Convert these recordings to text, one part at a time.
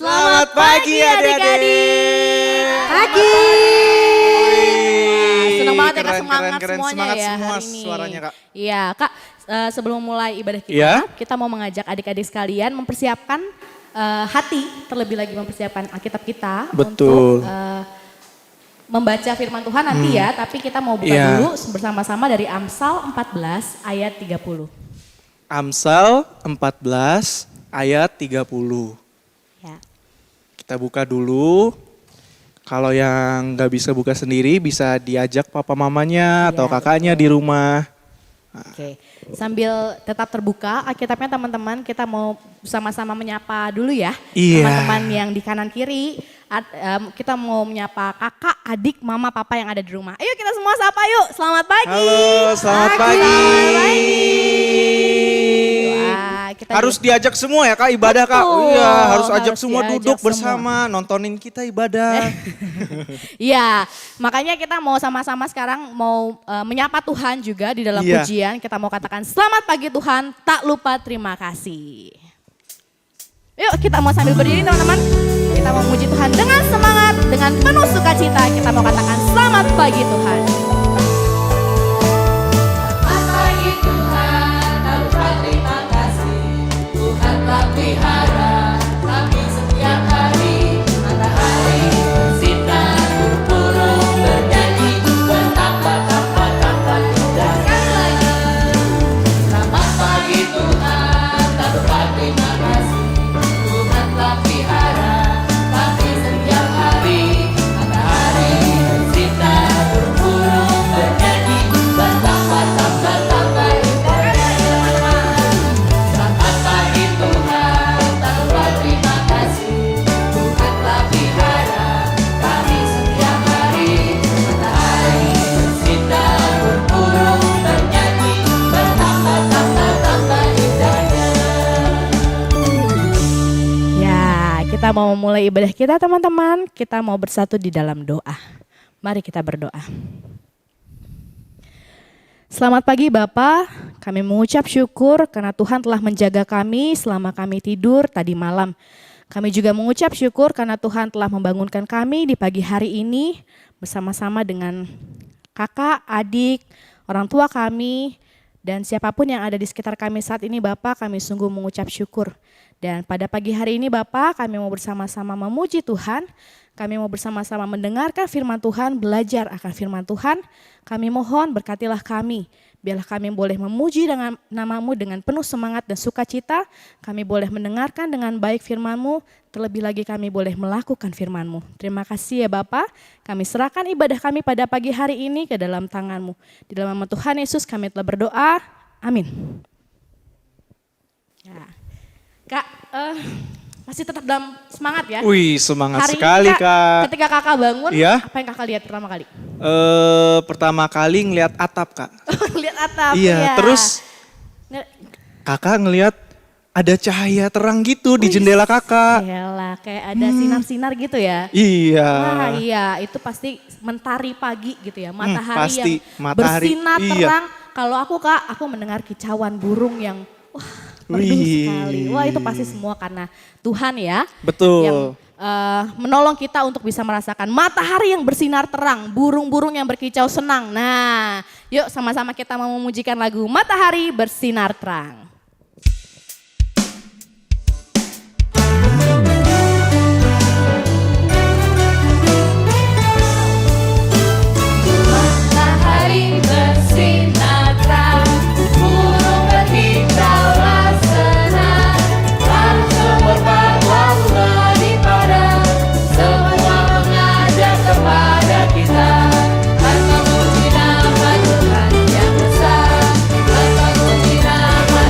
Selamat pagi adik-adik. Pagi. Senang banget ya Kak, Keren, semangat keren, semuanya semangat ya semua hari ini. suaranya, Kak. Iya Kak, sebelum mulai ibadah kita, Iya. kita mau mengajak adik-adik sekalian mempersiapkan hati, terlebih lagi mempersiapkan Alkitab kita. Betul. Untuk membaca firman Tuhan nanti ya, tapi kita mau buka Iya. dulu bersama-sama dari Amsal 14 ayat 30. Amsal 14 ayat 30. Ya. Kita buka dulu. Kalau yang nggak bisa buka sendiri bisa diajak papa mamanya atau Iya, kakaknya betul. di rumah. Oke, sambil tetap terbuka Alkitabnya teman-teman, kita mau sama-sama menyapa dulu ya. Iya. Teman-teman yang di kanan kiri, kita mau menyapa kakak, adik, mama, papa yang ada di rumah. Ayo kita semua sapa yuk, selamat pagi. Halo, selamat pagi. Selamat pagi. Wah, kita Harus diajak semua ya Kak ibadah Kak. Oh Betul, iya, harus ajak harus semua diajak duduk semua. bersama nontonin kita ibadah. Iya, makanya kita mau sama-sama sekarang mau menyapa Tuhan juga di dalam Iya. pujian. Kita mau katakan selamat pagi Tuhan, tak lupa terima kasih. Yuk kita mau sambil berdiri teman-teman. Kita mau memuji Tuhan dengan semangat, dengan penuh sukacita. Kita mau katakan selamat pagi Tuhan. Selamat pagi Tuhan, tak lupa terima kasih. Tuhan telah pelihara kami setiap hari. Matahari bersinar, burung bernyanyi, betapa indahnya. Selamat pagi Tuhan, tak lupa terima kasih. Tuhan telah pelihara kami setiap hari. Matahari bersinar, burung bernyanyi, betapa indahnya. Selamat pagi Tuhan, tak lupa terima kasih. Tuhan telah pelihara kami setiap hari. Matahari bersinar, burung bernyanyi, betapa indahnya. Ya, kita mau memulai ibadah kita teman-teman. Kita mau bersatu di dalam doa. Mari kita berdoa. Selamat pagi Bapa, kami mengucap syukur karena Tuhan telah menjaga kami selama kami tidur tadi malam. Kami juga mengucap syukur karena Tuhan telah membangunkan kami di pagi hari ini bersama-sama dengan kakak, adik, orang tua kami, dan siapapun yang ada di sekitar kami saat ini Bapa, kami sungguh mengucap syukur. Dan pada pagi hari ini Bapa, kami mau bersama-sama memuji Tuhan, kami mau bersama-sama mendengarkan firman Tuhan, belajar akan firman Tuhan. Kami mohon berkatilah kami, biarlah kami boleh memuji dengan nama-Mu dengan penuh semangat dan sukacita. Kami boleh mendengarkan dengan baik firman-Mu, terlebih lagi kami boleh melakukan firman-Mu. Terima kasih ya Bapa, kami serahkan ibadah kami pada pagi hari ini ke dalam tangan-Mu. Di dalam nama Tuhan Yesus kami telah berdoa, amin. Ya. Kak, masih tetap dalam semangat ya? Wih, semangat Hari ini, sekali Kak. ketika kakak bangun, Iya. apa yang kakak lihat pertama kali? Pertama kali ngeliat atap Kak. Lihat atap Iya, ya. terus Kakak ngeliat ada cahaya terang gitu di jendela Kakak. Yalah, kayak ada sinar-sinar gitu ya. Iya. Wah iya, itu pasti mentari pagi gitu ya. Matahari pasti. yang Matahari, bersinar iya. terang. Kalau aku Kak, aku mendengar kicauan burung yang merdu Wih. sekali. Wah itu pasti semua karena Tuhan ya. Betul. Yang menolong kita untuk bisa merasakan matahari yang bersinar terang, burung-burung yang berkicau senang. Nah, yuk sama-sama kita mau memujikan lagu Matahari Bersinar Terang. Matahari bersinar terang, burung berkicaulah senang. Langsung berbahagia di padang, semua mengajak kepada kita. Akan puji nama Tuhan yang besar, akan puji nama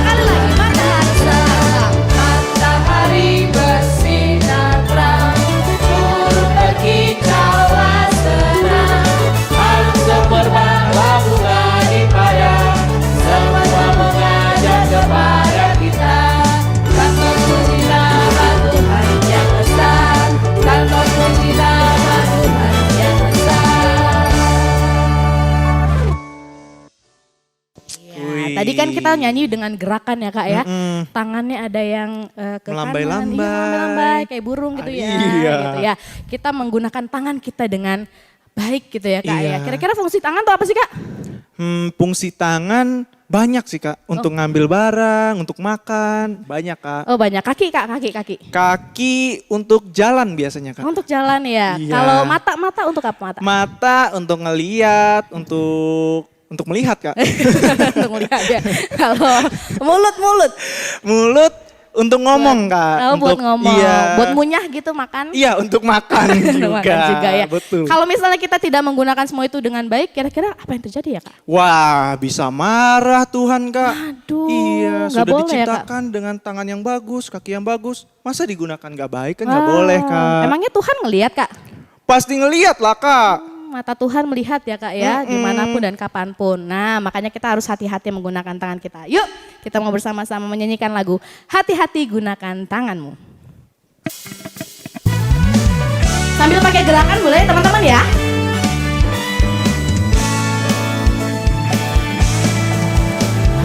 Tadi kan kita nyanyi dengan gerakan ya Kak ya. Tangannya ada yang ke Melambai-lambai. kanan, iya, melambai kayak burung gitu ya. Iya. Gitu ya. Kita menggunakan tangan kita dengan baik gitu ya Kak ya. Iya. Kira-kira fungsi tangan tuh apa sih Kak? Fungsi tangan banyak sih Kak. Untuk ngambil barang, untuk makan, banyak Kak. Oh banyak, kaki Kak, kaki. Kaki untuk jalan biasanya Kak. Untuk jalan ya. Iya. Kalau mata untuk apa mata? Mata untuk ngeliat, untuk melihat Kak. Untuk melihat ya. Kalau mulut. Mulut untuk ngomong Kak. Oh, buat Untuk- ngomong, Iya. buat munyah gitu makan. Iya, untuk makan Untuk juga. makan juga ya. Betul. Kalau misalnya kita tidak menggunakan semua itu dengan baik, kira-kira apa yang terjadi ya Kak? Wah, bisa marah Tuhan Kak. Aduh, Iya, nggak sudah boleh ya, Kak? diciptakan dengan tangan yang bagus, kaki yang bagus. Masa digunakan nggak baik kan nggak boleh Kak. Emangnya Tuhan ngelihat Kak? Pasti ngeliat lah Kak. Mata Tuhan melihat ya Kak ya, dimanapun dan kapanpun. Nah makanya kita harus hati-hati menggunakan tangan kita. Yuk kita mau bersama-sama menyanyikan lagu Hati-hati Gunakan Tanganmu. Sambil pakai gerakan boleh teman-teman ya.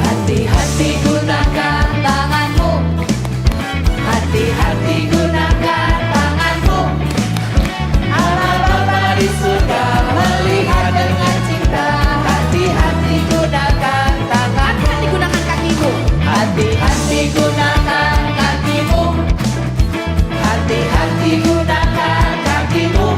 Hati-hati gunakan tanganmu. Hati-hati gunakan tanganmu. Allah Bapa di surga melihat dengan cinta. Hati-hati gunakan tangan. Hati-hati gunakan kakimu. Hati-hati gunakan kakimu. Hati-hati gunakan kakimu.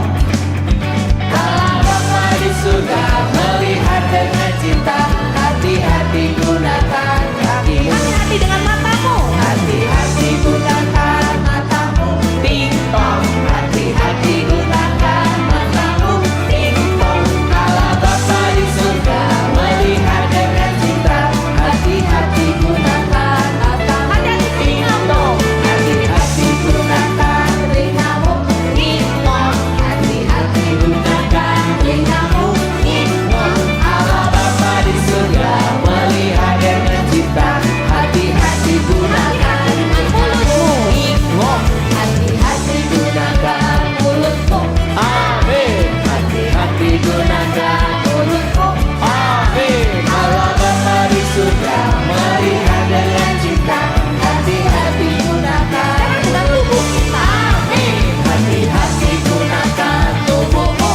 Allah Bapa di surga melihat dengan cinta. Hati-hati gunakan kakimu. Hati-hati dengan matamu. Hati-hati gunakan matamu. Ting-tong. Hati-hati gunakan matamu. Ting-tong. Allah Bapa di surga melihat dengan cinta. Hati-hati gunakan matamu. Ting-tong. Hati-hati gunakan telingamu. Ting-tong. Hati-hati gunakan telingamu. Ting-tong. Allah Bapa di surga melihat dengan cinta. Hati-hati gunakan mulutmu. Ting-tong. Hati-hati gunakan mulutmu. Amin. Hati-hati gunakan mulutmu. Amin. Allah Bapa di surga melihat dengan cinta. Hati-hati gunakan Dengan tubuh kita. Amin. Hati-hati gunakan tubuhmu.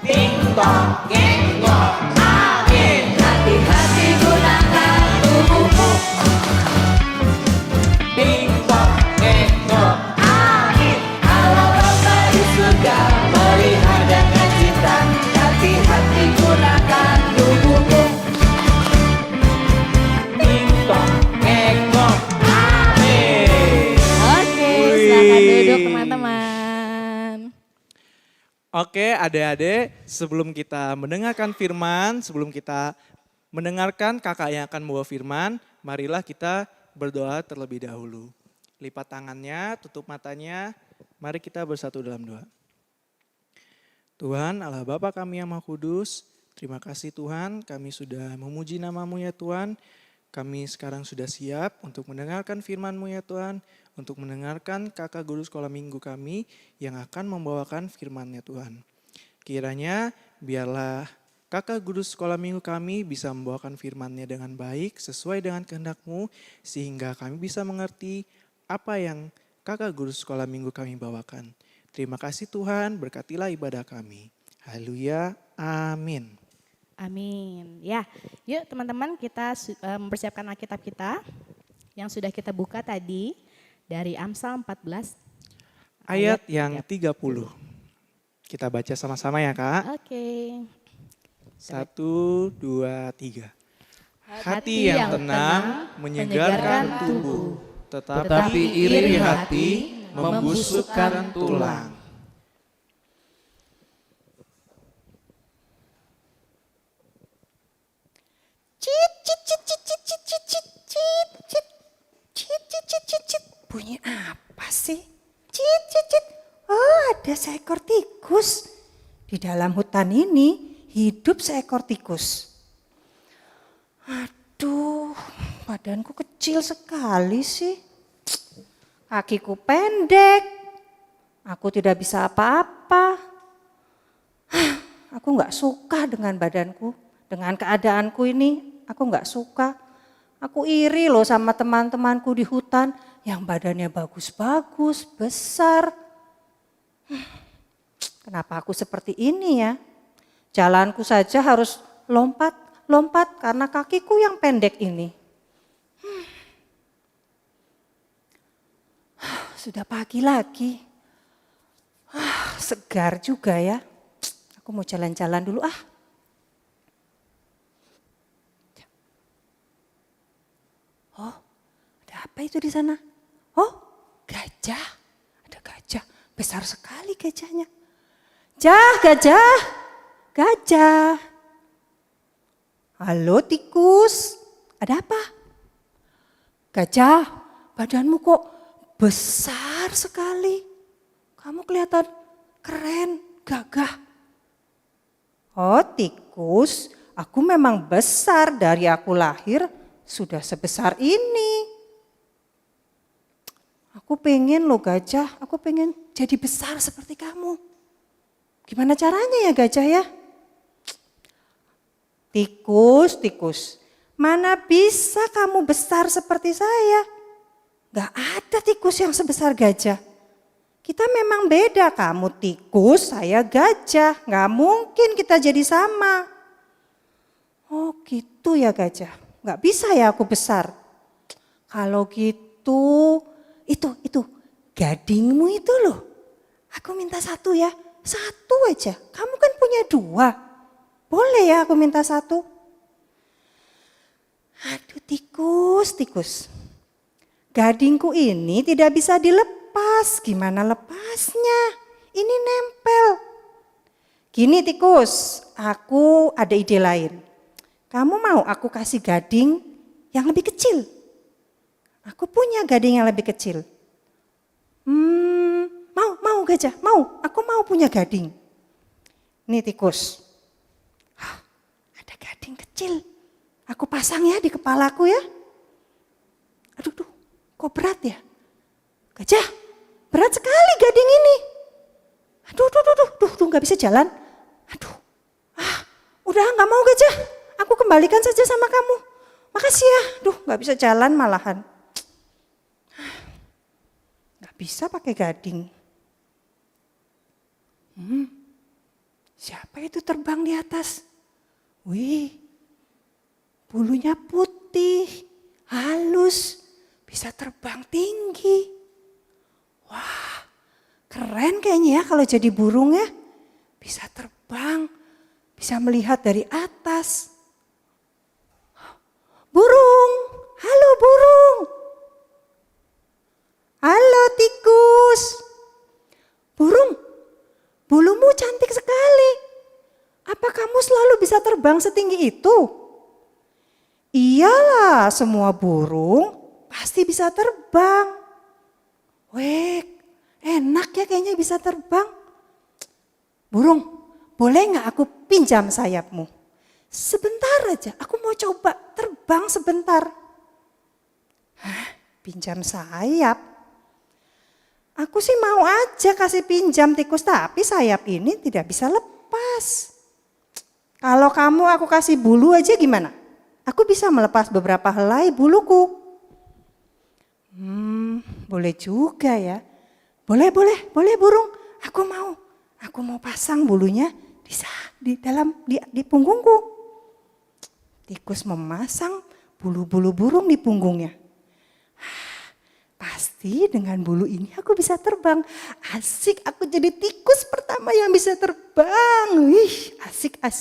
Ting-tong, ting-tong, amin. Hati-hati gunakan tubuhmu. Ting-tong, ting-tong, amin. Allah Bapa di surga melihat dengan cinta. Hati-hati gunakan tubuhmu. Ting-tong, ting-tong, amin. Oke, silakan duduk teman-teman. Oke adik-adik, sebelum kita mendengarkan firman, sebelum kita mendengarkan kakak yang akan membawa firman, marilah kita berdoa terlebih dahulu. Lipat tangannya, tutup matanya, mari kita bersatu dalam doa. Tuhan Allah Bapa kami yang Maha Kudus, terima kasih Tuhan kami sudah memuji nama-Mu ya Tuhan. Kami sekarang sudah siap untuk mendengarkan firman-Mu ya Tuhan, untuk mendengarkan kakak guru sekolah minggu kami yang akan membawakan firman-Nya Tuhan. Kiranya biarlah kakak guru sekolah minggu kami bisa membawakan firman-Nya dengan baik sesuai dengan kehendak-Mu sehingga kami bisa mengerti apa yang kakak guru sekolah minggu kami bawakan. Terima kasih Tuhan, berkatilah ibadah kami. Haleluya, amin. Amin. Ya, yuk teman-teman kita mempersiapkan Alkitab kita yang sudah kita buka tadi dari Amsal 14 Ayat yang 30. Kita baca sama-sama ya Kak. Oke. 1, 2, 3. Hati yang tenang menyegarkan tubuh, tetapi iri hati membusukkan tulang. Bunyi apa sih? Cit, cit, cit. Oh, ada seekor tikus. Di dalam hutan ini hidup seekor tikus. Aduh, badanku kecil sekali sih. Kakiku pendek. Aku tidak bisa apa-apa. Aku nggak suka dengan badanku. Dengan keadaanku ini, aku nggak suka. Aku iri loh sama teman-temanku di hutan yang badannya bagus-bagus, besar. Kenapa aku seperti ini ya? Jalanku saja harus lompat karena kakiku yang pendek ini. Sudah pagi lagi. Segar juga ya. Aku mau jalan-jalan dulu ah. Oh, ada apa itu di sana? Oh, gajah. Ada gajah. Besar sekali gajahnya. Gajah. Gajah. Halo tikus. Ada apa? Gajah, badanmu kok besar sekali. Kamu kelihatan keren, gagah. Oh tikus, aku memang besar dari aku lahir sudah sebesar ini. Aku pengen loh gajah, aku pengen jadi besar seperti kamu. Gimana caranya ya gajah ya? Tikus, mana bisa kamu besar seperti saya? Gak ada tikus yang sebesar gajah. Kita memang beda, kamu tikus, saya gajah. Gak mungkin kita jadi sama. Oh gitu ya gajah, gak bisa ya aku besar. Kalau gitu, itu gadingmu itu loh. Aku minta satu ya, satu aja. Kamu kan punya dua. Boleh ya aku minta satu? Aduh tikus. Gadingku ini tidak bisa dilepas. Gimana lepasnya? Ini nempel. Gini tikus, aku ada ide lain. Kamu mau aku kasih gading yang lebih kecil? Aku punya gading yang lebih kecil. Mau gajah, mau. Aku mau punya gading. Nih tikus. Ada gading kecil. Aku pasang ya di kepalaku ya. Aduh, kok berat ya? Gajah, berat sekali gading ini. Aduh, gak bisa jalan. Aduh, udah gak mau gajah. Aku kembalikan saja sama kamu. Makasih ya, gak bisa jalan malahan. Gak bisa pakai gading. Siapa itu terbang di atas? Wih, bulunya putih, halus, bisa terbang tinggi. Wah, keren kayaknya ya kalau jadi burung ya. Bisa terbang, bisa melihat dari atas. Burung, halo burung. Halo tikus. Burung, bulumu cantik sekali. Apa kamu selalu bisa terbang setinggi itu? Iyalah, semua burung pasti bisa terbang. Weh, enak ya kayaknya bisa terbang. Burung, boleh gak aku pinjam sayapmu? Sebentar aja, aku mau coba terbang sebentar. Pinjam sayap? Aku sih mau aja kasih pinjam tikus, tapi sayap ini tidak bisa lepas. Kalau kamu aku kasih bulu aja gimana? Aku bisa melepas beberapa helai buluku. Boleh juga ya. Boleh burung. Aku mau pasang bulunya di punggungku. Tikus memasang bulu-bulu burung di punggungnya. Pasti dengan bulu ini aku bisa terbang. Asik, aku jadi tikus pertama yang bisa terbang. Wih, asik.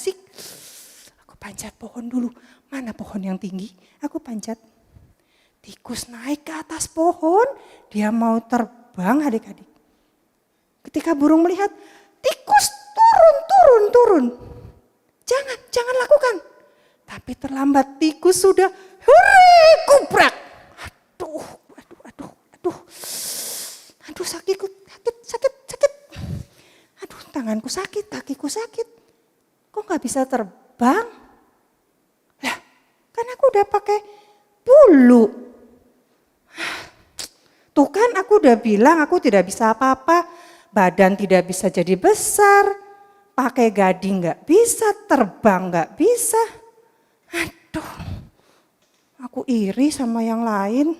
Aku panjat pohon dulu. Mana pohon yang tinggi? Aku panjat. Tikus naik ke atas pohon. Dia mau terbang adik-adik. Ketika burung melihat, tikus turun. Jangan lakukan. Tapi terlambat, tikus sudah kubrak. Aduh sakit. Aduh tanganku sakit, kakiku sakit. Kok gak bisa terbang? Lah kan aku udah pakai bulu. Tuh kan aku udah bilang aku tidak bisa apa-apa. Badan tidak bisa jadi besar. pakai gading nggak bisa, terbang nggak bisa. Aduh, aku iri sama yang lain.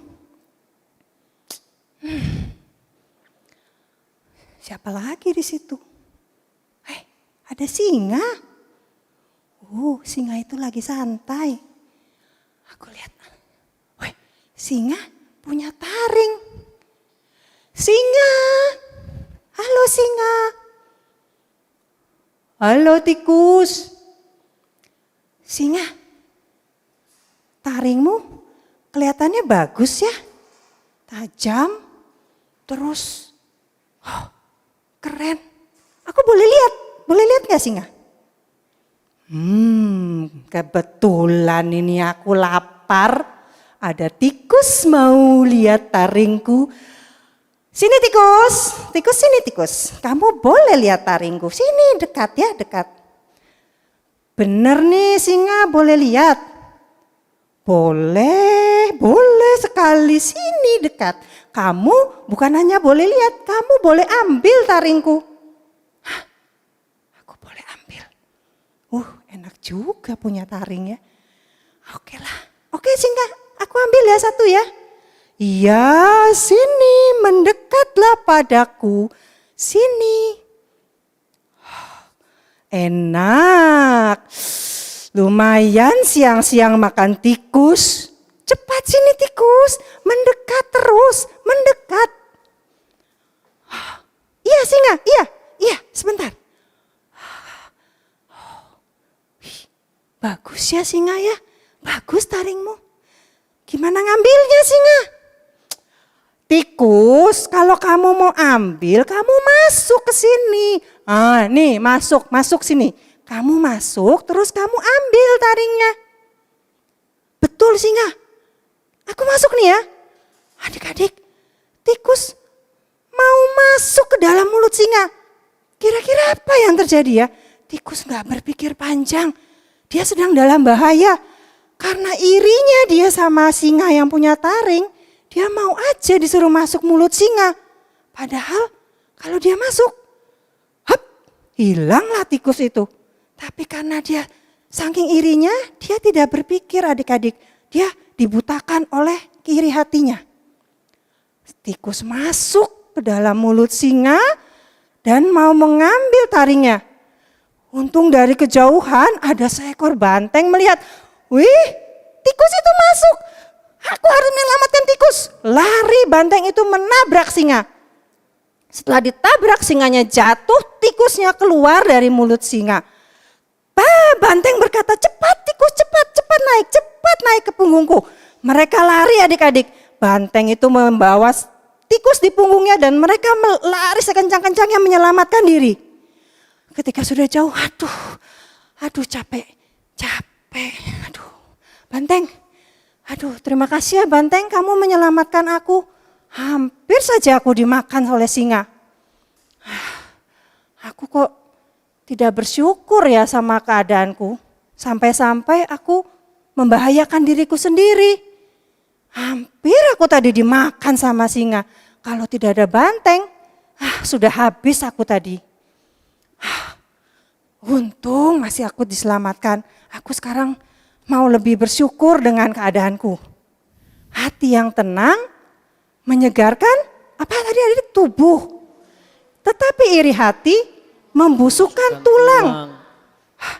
Siapa lagi di situ? Ada singa. Singa itu lagi santai. Aku lihat, singa punya taring. Singa, halo singa. Halo tikus. Singa, taringmu kelihatannya bagus ya. Tajam, terus keren. Aku boleh lihat gak singa? Kebetulan ini aku lapar. Ada tikus mau lihat taringku. Sini tikus sini tikus. Kamu boleh lihat taringku. Sini dekat ya, dekat. Bener nih singa, boleh lihat? Boleh sekali, sini dekat. Kamu bukan hanya boleh lihat, kamu boleh ambil taringku. Aku boleh ambil. Enak juga punya taring ya. Oke lah, oke singa, aku ambil ya satu ya. Iya, sini mendekatlah padaku. Sini. Enak. Lumayan siang-siang makan tikus. Cepat sini tikus, mendekat terus, mendekat. Iya singa, iya, sebentar. Bagus ya singa ya, bagus taringmu. Gimana ngambilnya singa? Tikus, kalau kamu mau ambil, kamu masuk ke sini. Nih masuk sini. Kamu masuk, terus kamu ambil taringnya. Betul singa. Aku masuk nih ya. Adik-adik, tikus mau masuk ke dalam mulut singa. Kira-kira apa yang terjadi ya? Tikus gak berpikir panjang. Dia sedang dalam bahaya. Karena irinya dia sama singa yang punya taring. Dia mau aja disuruh masuk mulut singa. Padahal kalau dia masuk, hilanglah tikus itu. Tapi karena dia saking irinya, dia tidak berpikir adik-adik. Dia dibutakan oleh iri hatinya. Tikus masuk ke dalam mulut singa dan mau mengambil taringnya. Untung dari kejauhan ada seekor banteng melihat, wih, tikus itu masuk. Aku harus menyelamatkan tikus. Lari banteng itu menabrak singa. Setelah ditabrak singanya jatuh, tikusnya keluar dari mulut singa. Banteng berkata, cepat tikus, cepat naik ke punggungku. Mereka lari adik-adik. Banteng itu membawa tikus di punggungnya dan mereka lari sekencang-kencangnya menyelamatkan diri. Ketika sudah jauh, aduh capek. Banteng, terima kasih ya banteng, kamu menyelamatkan aku. Hampir saja aku dimakan oleh singa. Aku kok tidak bersyukur ya sama keadaanku. Sampai-sampai aku membahayakan diriku sendiri. Hampir aku tadi dimakan sama singa. Kalau tidak ada banteng, sudah habis aku tadi. Untung masih aku diselamatkan. Aku sekarang mau lebih bersyukur dengan keadaanku. Hati yang tenang, menyegarkan, tubuh. Tetapi iri hati membusukkan tulang.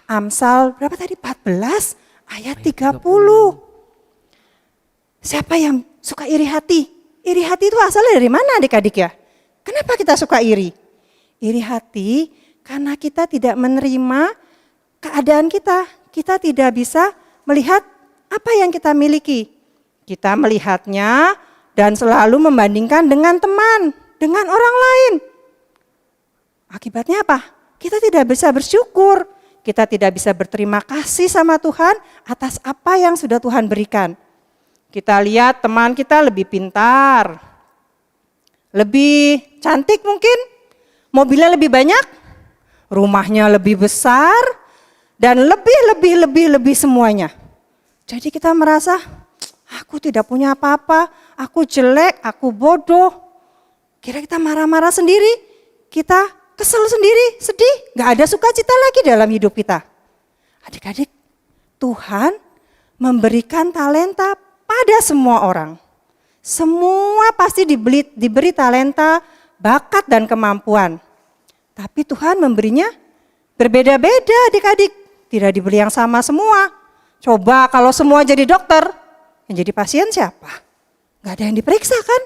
Amsal berapa tadi? 14 ayat 30. Siapa yang suka iri hati? Iri hati itu asalnya dari mana adik-adik ya? Kenapa kita suka iri? Iri hati karena kita tidak menerima keadaan kita. Kita tidak bisa melihat apa yang kita miliki. Kita melihatnya dan selalu membandingkan dengan teman, dengan orang lain. Akibatnya apa? Kita tidak bisa bersyukur. Kita tidak bisa berterima kasih sama Tuhan atas apa yang sudah Tuhan berikan. Kita lihat teman kita lebih pintar, lebih cantik mungkin, mobilnya lebih banyak, rumahnya lebih besar, dan lebih semuanya. Jadi kita merasa, aku tidak punya apa-apa, aku jelek, aku bodoh. Kira kita marah-marah sendiri, kita kesel sendiri, sedih, gak ada sukacita lagi dalam hidup kita. Adik-adik, Tuhan memberikan talenta pada semua orang. Semua pasti diberi talenta, bakat dan kemampuan. Tapi Tuhan memberinya berbeda-beda adik-adik. Tidak diberi yang sama semua. Coba kalau semua jadi dokter, yang jadi pasien siapa? Gak ada yang diperiksa kan?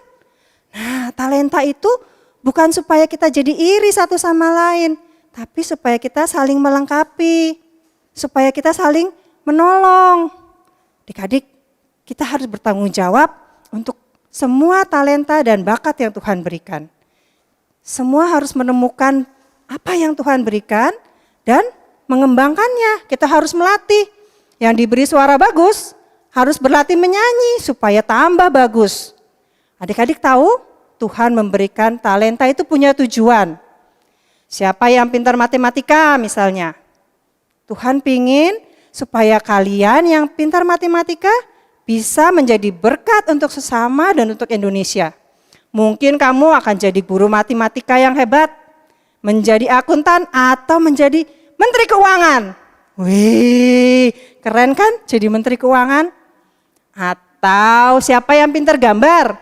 Nah, talenta itu bukan supaya kita jadi iri satu sama lain, tapi supaya kita saling melengkapi, supaya kita saling menolong. Adik-adik, kita harus bertanggung jawab untuk semua talenta dan bakat yang Tuhan berikan. Semua harus menemukan apa yang Tuhan berikan dan mengembangkannya. Kita harus melatih. Yang diberi suara bagus harus berlatih menyanyi supaya tambah bagus. Adik-adik tahu Tuhan memberikan talenta itu punya tujuan. Siapa yang pintar matematika misalnya. Tuhan pingin supaya kalian yang pintar matematika bisa menjadi berkat untuk sesama dan untuk Indonesia. Mungkin kamu akan jadi guru matematika yang hebat, menjadi akuntan atau menjadi menteri keuangan. Wih, keren kan jadi menteri keuangan? Atau siapa yang pintar gambar?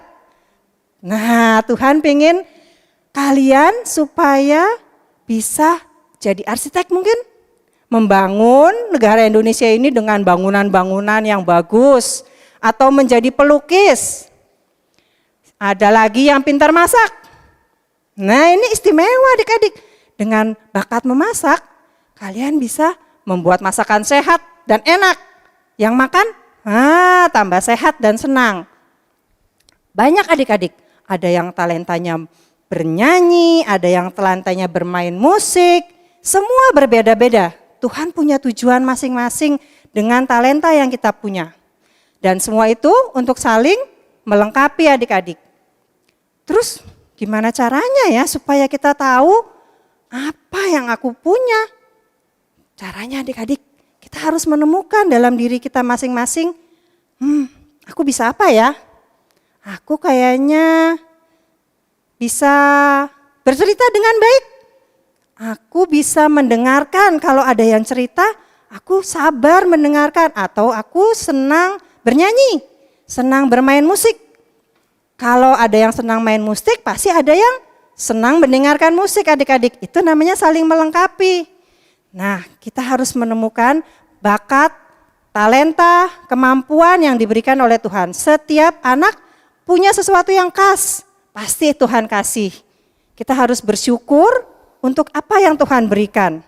Nah, Tuhan pengen kalian supaya bisa jadi arsitek mungkin. Membangun negara Indonesia ini dengan bangunan-bangunan yang bagus. Atau menjadi pelukis. Ada lagi yang pintar masak. Nah, ini istimewa adik-adik. Dengan bakat memasak, kalian bisa membuat masakan sehat dan enak. Yang makan, tambah sehat dan senang. Banyak adik-adik. Ada yang talentanya bernyanyi, ada yang talentanya bermain musik. Semua berbeda-beda. Tuhan punya tujuan masing-masing dengan talenta yang kita punya. Dan semua itu untuk saling melengkapi adik-adik. Terus gimana caranya ya supaya kita tahu apa yang aku punya? Caranya adik-adik, kita harus menemukan dalam diri kita masing-masing, aku bisa apa ya? Aku kayaknya bisa bercerita dengan baik. Aku bisa mendengarkan kalau ada yang cerita, aku sabar mendengarkan. Atau aku senang bernyanyi, senang bermain musik. Kalau ada yang senang main musik, pasti ada yang senang mendengarkan musik adik-adik. Itu namanya saling melengkapi. Nah, kita harus menemukan bakat, talenta, kemampuan yang diberikan oleh Tuhan. Setiap anak punya sesuatu yang khas, pasti Tuhan kasih. Kita harus bersyukur untuk apa yang Tuhan berikan.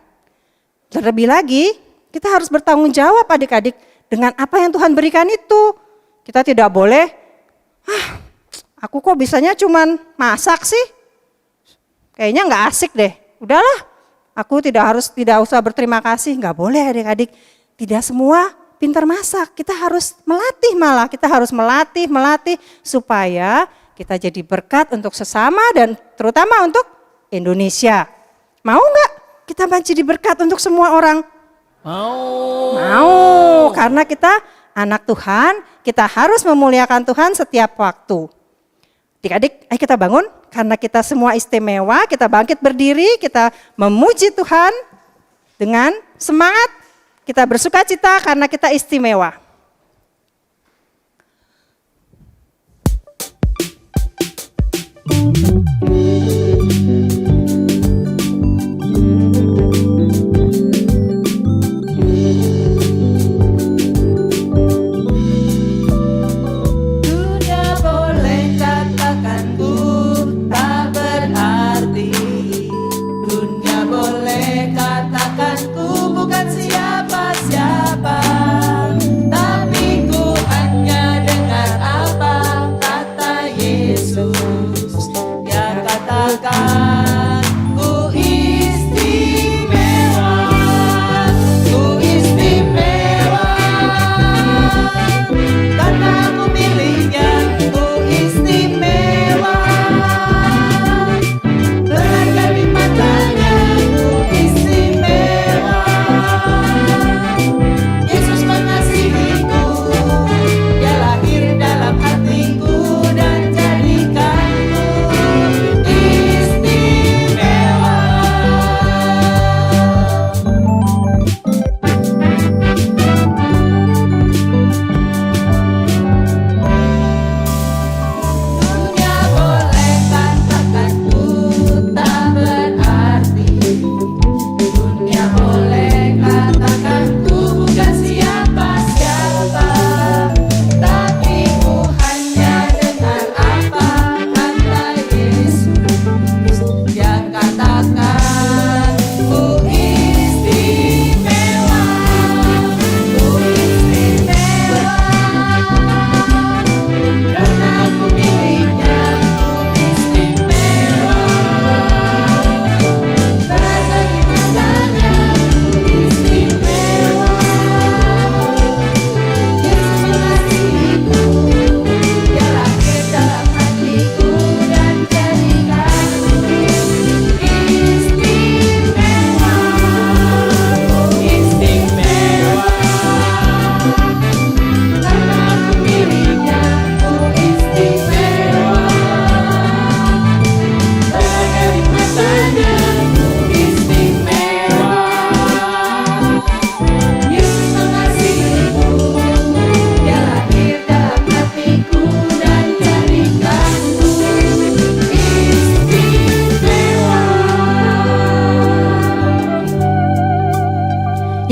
Terlebih lagi, kita harus bertanggung jawab adik-adik dengan apa yang Tuhan berikan itu. Kita tidak boleh, aku kok bisanya cuman masak sih? Kayaknya nggak asik deh. Udahlah, aku tidak usah berterima kasih. Nggak boleh adik-adik. Tidak semua pintar masak. Kita harus melatih malah. Kita harus melatih supaya kita jadi berkat untuk sesama dan terutama untuk Indonesia. Mau nggak kita jadi berkat untuk semua orang? Mau. Mau, karena kita anak Tuhan, kita harus memuliakan Tuhan setiap waktu. Adik-adik, ayo kita bangun, karena kita semua istimewa, kita bangkit berdiri, kita memuji Tuhan dengan semangat, kita bersuka cita karena kita istimewa. Boleh katakan ku bukan siapa-siapa.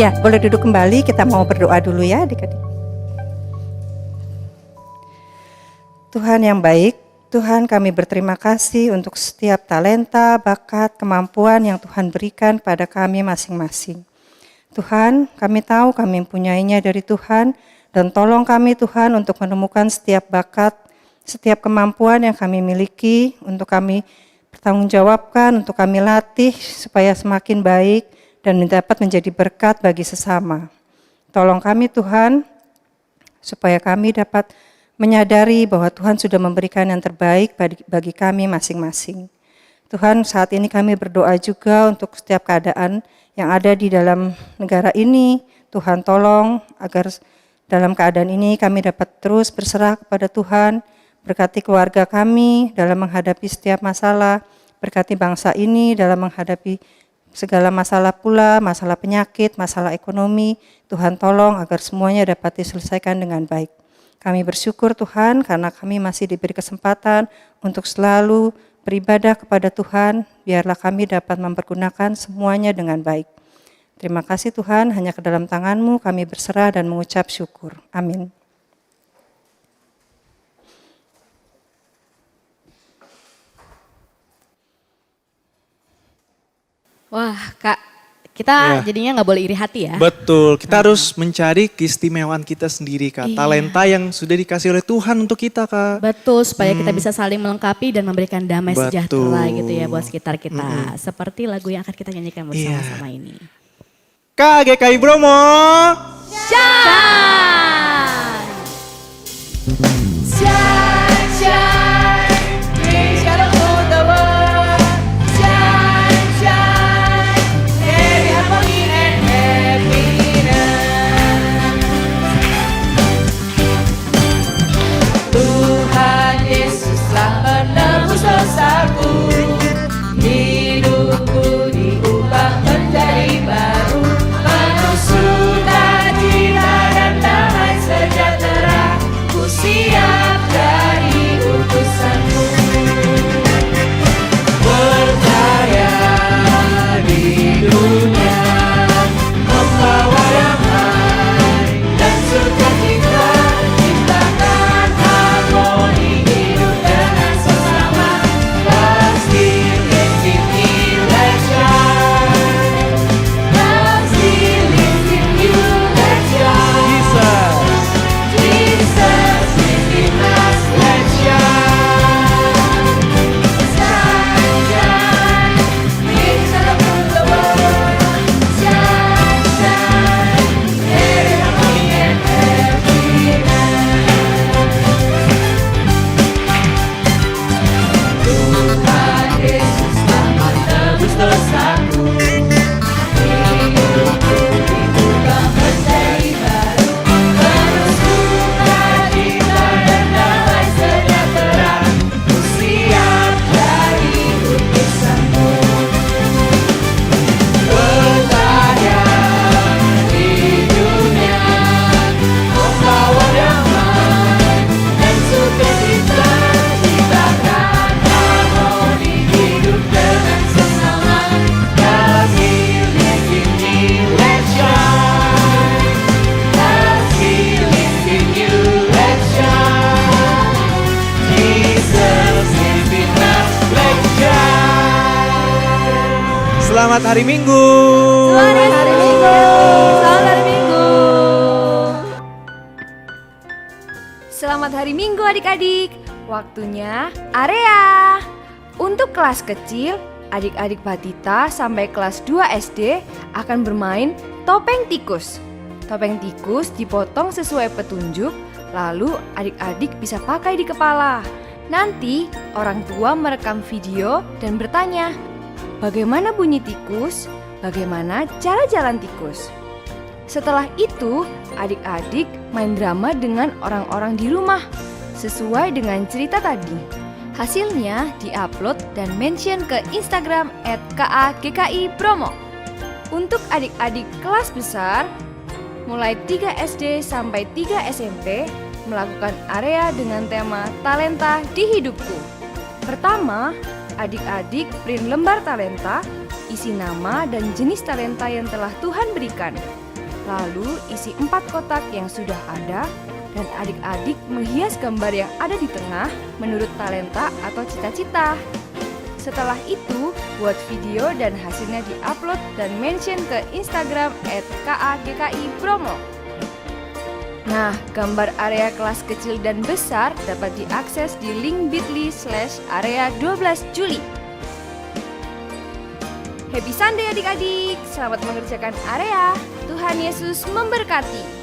Ya, boleh duduk kembali, kita mau berdoa dulu ya adik-adik. Tuhan yang baik, Tuhan kami berterima kasih untuk setiap talenta, bakat, kemampuan yang Tuhan berikan pada kami masing-masing. Tuhan, kami tahu kami mempunyainya dari Tuhan, dan tolong kami Tuhan untuk menemukan setiap bakat, setiap kemampuan yang kami miliki, untuk kami pertanggungjawabkan, untuk kami latih supaya semakin baik dan dapat menjadi berkat bagi sesama. Tolong kami Tuhan, supaya kami dapat menyadari bahwa Tuhan sudah memberikan yang terbaik bagi kami masing-masing. Tuhan, saat ini kami berdoa juga untuk setiap keadaan yang ada di dalam negara ini. Tuhan tolong agar dalam keadaan ini kami dapat terus berserah kepada Tuhan, berkati keluarga kami dalam menghadapi setiap masalah, berkati bangsa ini dalam menghadapi segala masalah pula, masalah penyakit, masalah ekonomi. Tuhan tolong agar semuanya dapat diselesaikan dengan baik. Kami bersyukur Tuhan karena kami masih diberi kesempatan untuk selalu beribadah kepada Tuhan, biarlah kami dapat mempergunakan semuanya dengan baik. Terima kasih Tuhan, hanya ke dalam tangan-Mu kami berserah dan mengucap syukur. Amin. Wah Kak, kita jadinya nggak boleh iri hati ya. Betul, kita harus mencari keistimewaan kita sendiri Kak. Talenta yang sudah dikasih oleh Tuhan untuk kita Kak. Betul, supaya kita bisa saling melengkapi dan memberikan damai Betul. sejahtera gitu ya buat sekitar kita. Seperti lagu yang akan kita nyanyikan bersama-sama ini. Kak GKI Bromo. Tuhan Yesus telah menebus dosaku, hidupku diubah menjadi baru, penuh sukacita dan damai sejahtera, ku siap jadi utusanmu. Berkarya di dunia, membawa damai dan sukacita, ciptakan harmoni hidup dengan sesama. God's gift in me, let's shine. God's gift in you, let's shine. Jesus is in us, let's shine. Shine, shine, bring sunlight to the world. Shine, shine, every morning and every night. Tuhan Yesus telah menebus dosaku, hidupku diubah menjadi baru, penuh sukacita dan damai sejahtera, ku siap jadi utusanmu. Berkarya di dunia, membawa damai dan sukacita, ciptakan harmoni hidup dengan sesama. God's gift in me, let's shine. God's gift in you, let's shine. Jesus is in us, let's shine. Selamat hari Minggu. Selamat hari Minggu. Selamat hari Minggu. Selamat hari Minggu adik-adik. Waktunya area. Untuk kelas kecil, adik-adik Batita sampai kelas 2 SD akan bermain topeng tikus. Topeng tikus dipotong sesuai petunjuk, lalu adik-adik bisa pakai di kepala. Nanti orang tua merekam video dan bertanya, bagaimana bunyi tikus? Bagaimana cara jalan tikus? Setelah itu, adik-adik main drama dengan orang-orang di rumah sesuai dengan cerita tadi. Hasilnya diupload dan mention ke Instagram @KAGKI-Promo. Untuk adik-adik kelas besar, mulai 3 SD sampai 3 SMP, melakukan area dengan tema Talenta di Hidupku. Pertama, adik-adik print lembar talenta, isi nama dan jenis talenta yang telah Tuhan berikan. Lalu isi 4 kotak yang sudah ada dan adik-adik menghias gambar yang ada di tengah menurut talenta atau cita-cita. Setelah itu, buat video dan hasilnya di-upload dan mention ke Instagram @KAGKI-Bromo. Nah, gambar area kelas kecil dan besar dapat diakses di link bit.ly/area 12 Juli. Happy Sunday adik-adik, selamat mengerjakan area. Tuhan Yesus memberkati.